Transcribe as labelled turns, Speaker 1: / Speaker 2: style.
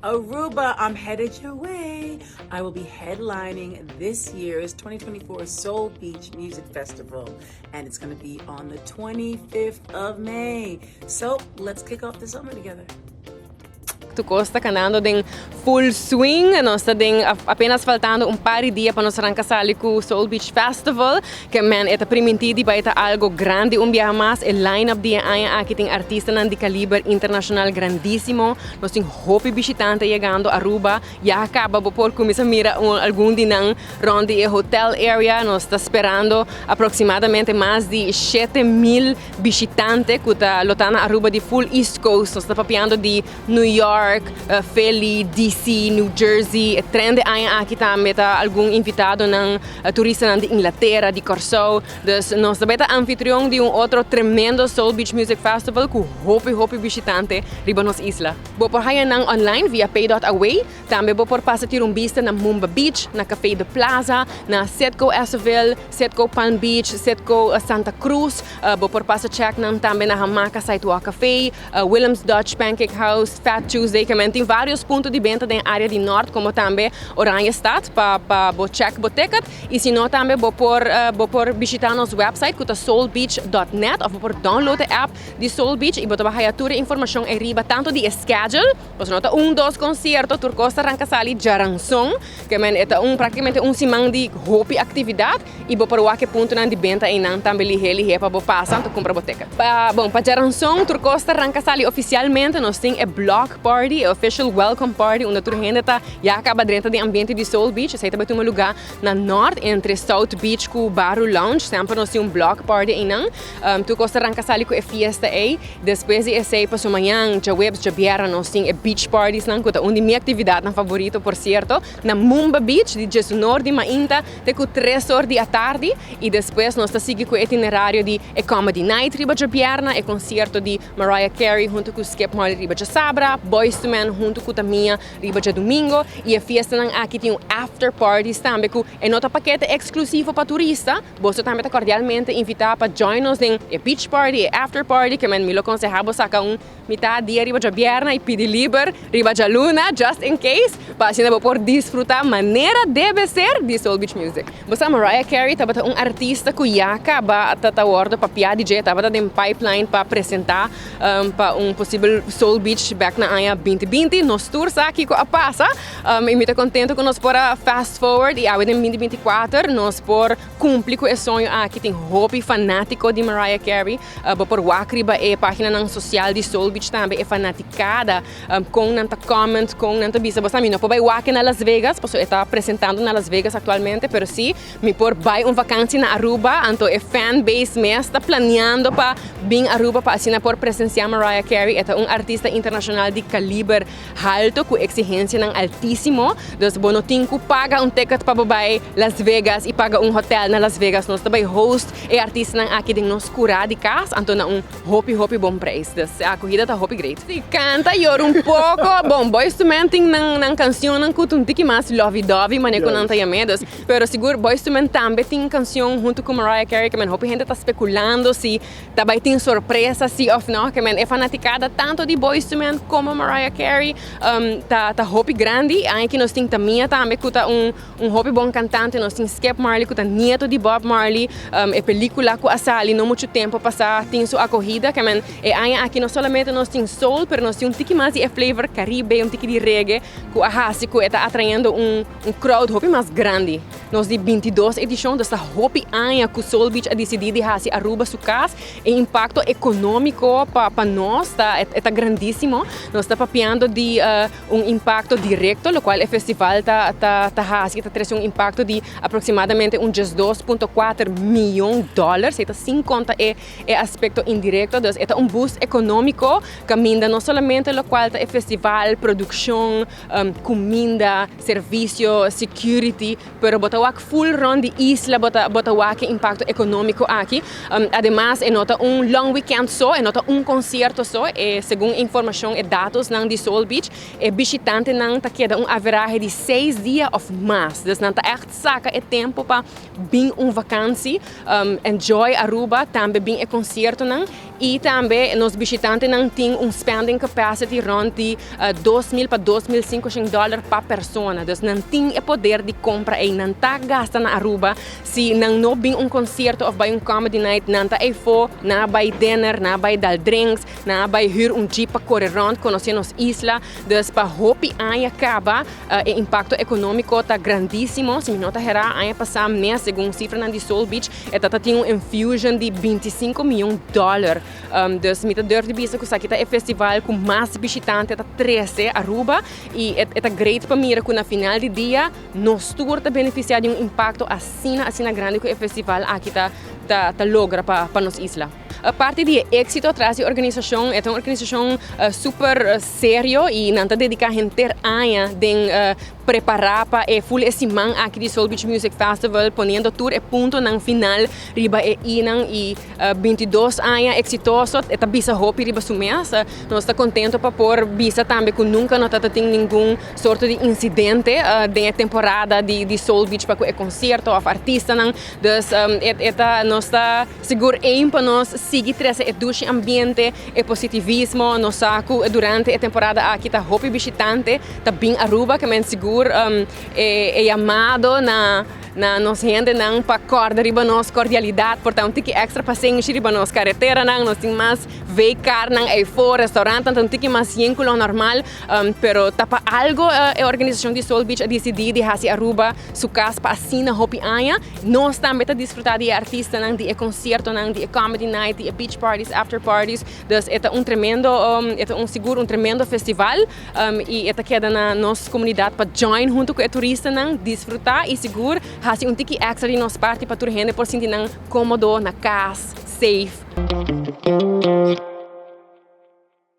Speaker 1: Aruba, I'm headed your way. I will be headlining this year's 2024 Soul Beach Music Festival, and it's going to be on the 25th of May. So let's kick off the summer together.
Speaker 2: Tu Costa canando din full swing, nós está din apenas faltando par de dias para nós arrancar com o Soul Beach Festival, que man é permitido para ita algo grande dia mais, e line-up dia aia aqui tem artistas de calibre internacional grandíssimo, nós tem hopi visitante chegando a Aruba, já acaba por começar a mirar algum dinang ronde e hotel area, nós está esperando aproximadamente mais de 7,000 visitantes que está lotando Aruba de full East Coast, nós está papiando de New York, Philly, DC, New Jersey, trende aqui também algum invitado ng turista de Inglaterra, de Corso. Dus nós também anfitrião de outro tremendo Soul Beach Music Festival com hopi visitante riba nos isla. Bo por haya nang online via pay.away, também bo por passa tir vista na Mumba Beach, na Café de Plaza, na Setco Esaville, Setco Palm Beach, Setco Santa Cruz, bo por passa check nang também na Hamaca Sidewalk Café, Williams Dutch Pancake House, Fat Tuesday, que tem vários pontos de venda na área de norte, como também Oranjestad, para check botecat, e se não também bo por visitar nosso website, que é soulbeach.net, ou por download a app de Soul Beach, e botar a toda informação em riba, tanto de schedule, você nota dos concertos, Tur Costa Rancasali, Jaransong, que é praticamente semana de hopi atividade, e bo por que ponto de venda e não também lihe para bo passar, tu compra botecat. Bom, para Jaransong, Tur Costa Rancasali, oficialmente, nós temos block party, official welcome party, onde toda gente já acaba dentro do ambiente de Soul Beach. Esse também tem um lugar na norte, entre South Beach com o Baru Lounge. Sempre nós temos block party aí, não? Tu Costa Rancasali com a fiesta aí. Depois de esse para o manhã, já webs, já biera, nós temos beach parties, não? Que é onde minha atividade na favorito, por certo, na Mumba Beach, de Jesus Norte, Mainta, tem com 3 horas da tarde. E depois nós seguimos com o itinerário de Comedy Night, riba já biera, e concerto de Mariah Carey, junto com o Skip Marley, riba já Sabra, Boyz II Men junto com a minha riba de domingo, e a festa aqui tem after parties também, que é outro paquete exclusivo para turista. Você também está cordialmente invitado para join nos em beach party e after party, que me lo aconselhava sacar metade dia riba de bierna e pedir livre riba de luna, just in case, para assim por desfrutar maneira deve ser de Soul Beach Music. Você Mariah Carey estava artista que já acaba a order para piar DJ, estava em pipeline para apresentar para possível Soul Beach back na AIA 2020, nos tours aqui com a passa, e me estou contente que nós por fast forward e agora em 2024 nós por cumprir com esse sonho aqui tem hobby fanático de Mariah Carey, por wakriba e página na social de Soul Beach também é fanaticada com nanta comment, com nanta bisa, você não pode ir na Las Vegas, porque está apresentando na Las Vegas atualmente, pero sim, me por vai vacância na Aruba, então é fan base mesmo, está planeando para vir a Aruba para assim por presenciar Mariah Carey, é artista internacional de calibre alto, com exigência altíssimo. Dus bono tinko paga ticket para babai Las Vegas e paga hotel na Las Vegas. Nós também host e artista aqui de nos curar de casa, então na hopi bom preço. Dus a corrida tá hopi great. Se canta eu pouco, bom, Boyz II Men tem na canção que um tiki mais lovey-dovey, mas não tem medos. Pero seguro Boyz II Men também tem canção junto com Mariah Carey, que man hopi gente tá especulando se também tem surpresa, se ou não, que man é fanaticada tanto de Boyz II Men como Mariah Carey, tá hopi grande, aí que nós temos também que tá hopi bom cantante, nós temos Skip Marley, que tá nieto de Bob Marley, é película com a Sally, não muito tempo passar, tem sua acorrida, que man, é aí aqui não somente nós temos soul, mas nós temos tiki mais de flavor caribe, tiki de reggae, que a Hasi, que está atraindo crowd hopi mais grande. Nós de 22 edição dessa hopi aí que o Soul Beach a decidir de Hasi Aruba su casa, e impacto econômico para nós tá grandíssimo. Nós está papiando de impacto direto, o qual o festival tá trazendo impacto de aproximadamente $2.4 milhões, então sem conta é aspecto indireto, então é boost econômico que minda não somente o qual tá festival, produção, comida, serviço, security, pero bota full run de isla, bota impacto econômico aqui. Además, é nota long weekend só, é nota concerto só, e segundo informação e dados de Soul Beach, é visitante não tá queda average de 6 dias ou mais. Dus não tá echt saca é tempo para vir vacância, enjoy Aruba, também vir concerto não, E também nos visitantes não tem spending capacity rond de $2,000 para $2,500 per persona. Dus não tem o poder de compra e não está gasta na Aruba se não vem concerto ou vai comedy night, não está não vai dinner, não vai dar drinks, não vai huur jeep para correr rond, conhecer nos isla. Dus para hopi aia acaba, o impacto econômico está grandíssimo. Se não está herá aia passar mês, segundo cifra de Soul Beach, tem infusion de $25 milhões. Dus met de deur de bisa que aqui é festival com mais visitantes, 13 Aruba, e é great para mim que na final de dia nós todos beneficiar de impacto assim grande que o festival aqui tá logra para nossa isla. A parte de êxito atrás da organização é uma organização super séria e não está dedicada inteira a preparar para full esse man aqui do Soul Beach Music Festival, ponendo tudo e ponto na final riba e 22 anos exitoso, é bisa hope riba sumés. Nós está contente para por bisa também que nunca não está tendo nenhum sorte de incidente da temporada de Soul Beach para o concerto ou artista não. Dus nós está seguro para nós seguir esse ambiente e positivismo nós saco durante a temporada aqui tá hope visitante tá bem Aruba que men seguro é chamado na nos gente não para corda riba nos cordialidade, portanto tem extra paciência riba nos carretera não, nós tem mais veículo não é fora restaurante, então tem mais vínculo normal, pero tapa algo a organização de Soul Beach a decidir de fazer Aruba su casa para assim na hopi aia, nós também tá desfrutar de artista não, de concerto não, de comedy night, de beach parties, after parties, dus é tremendo seguro tremendo festival e é queda na nossa comunidade para join junto com o turista não, desfrutar e seguro fazer tiki extra de nossa parte para toda gente por sentir cômodo na casa, safe.